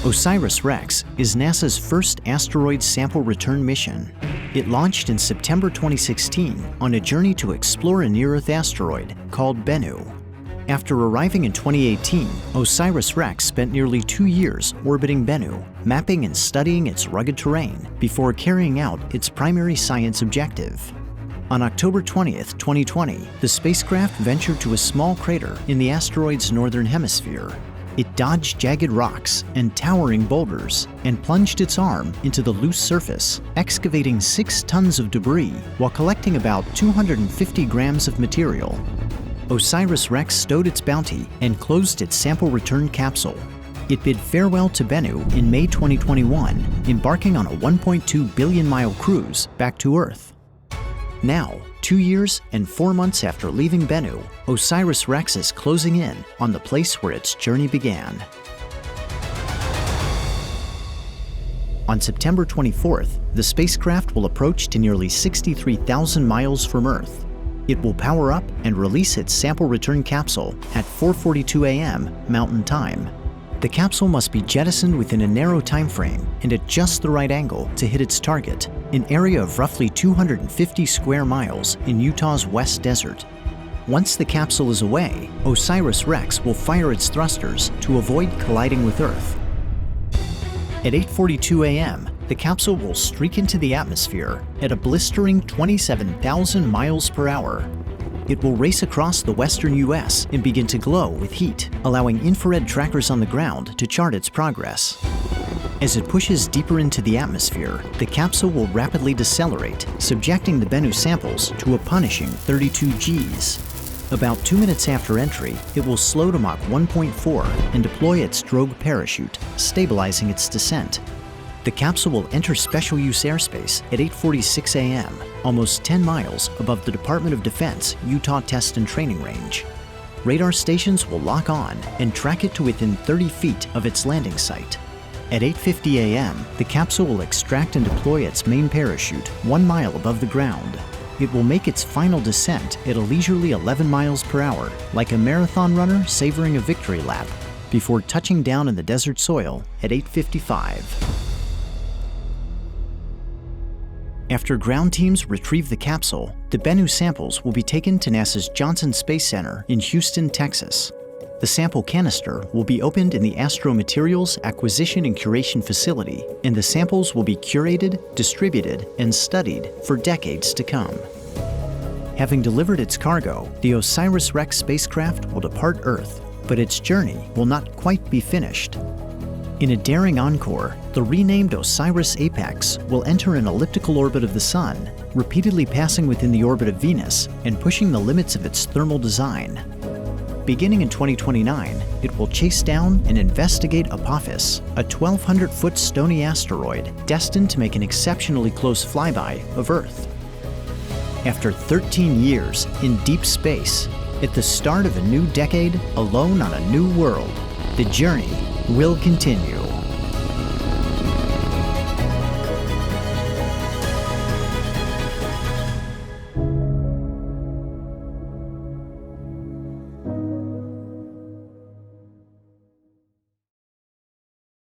OSIRIS-REx is NASA's first asteroid sample return mission. It launched in September 2016 on a journey to explore a near-Earth asteroid called Bennu. After arriving in 2018, OSIRIS-REx spent nearly 2 years orbiting Bennu, mapping and studying its rugged terrain before carrying out its primary science objective. On October 20th, 2020, the spacecraft ventured to a small crater in the asteroid's northern hemisphere. It dodged jagged rocks and towering boulders and plunged its arm into the loose surface, excavating 6 tons of debris while collecting about 250 grams of material. OSIRIS-REx stowed its bounty and closed its sample return capsule. It bid farewell to Bennu in May 2021, embarking on a 1.2 billion-mile cruise back to Earth. Now, 2 years and 4 months after leaving Bennu, OSIRIS-REx is closing in on the place where its journey began. On September 24th, the spacecraft will approach to nearly 63,000 miles from Earth. It will power up and release its sample return capsule at 4:42 a.m. Mountain Time. The capsule must be jettisoned within a narrow time frame and at just the right angle to hit its target, an area of roughly 250 square miles in Utah's West Desert. Once the capsule is away, OSIRIS-REx will fire its thrusters to avoid colliding with Earth. At 8:42 a.m., the capsule will streak into the atmosphere at a blistering 27,000 miles per hour. It will race across the western U.S. and begin to glow with heat, allowing infrared trackers on the ground to chart its progress. As it pushes deeper into the atmosphere, the capsule will rapidly decelerate, subjecting the Bennu samples to a punishing 32 Gs. About 2 minutes after entry, it will slow to Mach 1.4 and deploy its drogue parachute, stabilizing its descent. The capsule will enter special use airspace at 8:46 a.m., almost 10 miles above the Department of Defense Utah Test and Training Range. Radar stations will lock on and track it to within 30 feet of its landing site. At 8:50 a.m., the capsule will extract and deploy its main parachute 1 mile above the ground. It will make its final descent at a leisurely 11 miles per hour, like a marathon runner savoring a victory lap, before touching down in the desert soil at 8:55. After ground teams retrieve the capsule, the Bennu samples will be taken to NASA's Johnson Space Center in Houston, Texas. The sample canister will be opened in the Astro Materials Acquisition and Curation Facility, and the samples will be curated, distributed, and studied for decades to come. Having delivered its cargo, the OSIRIS-REx spacecraft will depart Earth, but its journey will not quite be finished. In a daring encore, the renamed OSIRIS-APEX will enter an elliptical orbit of the Sun, repeatedly passing within the orbit of Venus and pushing the limits of its thermal design. Beginning in 2029, it will chase down and investigate Apophis, a 1,200-foot stony asteroid destined to make an exceptionally close flyby of Earth. After 13 years in deep space, at the start of a new decade, alone on a new world, the journey will continue.